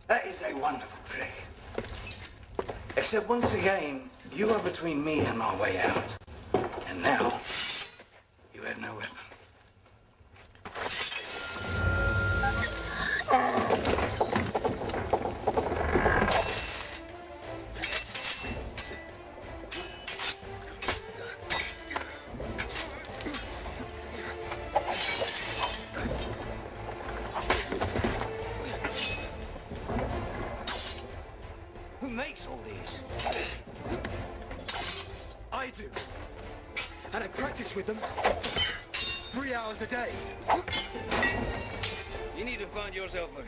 That is a wonderful trick. Except once again, you are between me and my way out. And now, you have no weapon. Who makes all these? I do. And I practice with them 3 hours a day. You need to find yourself a gun.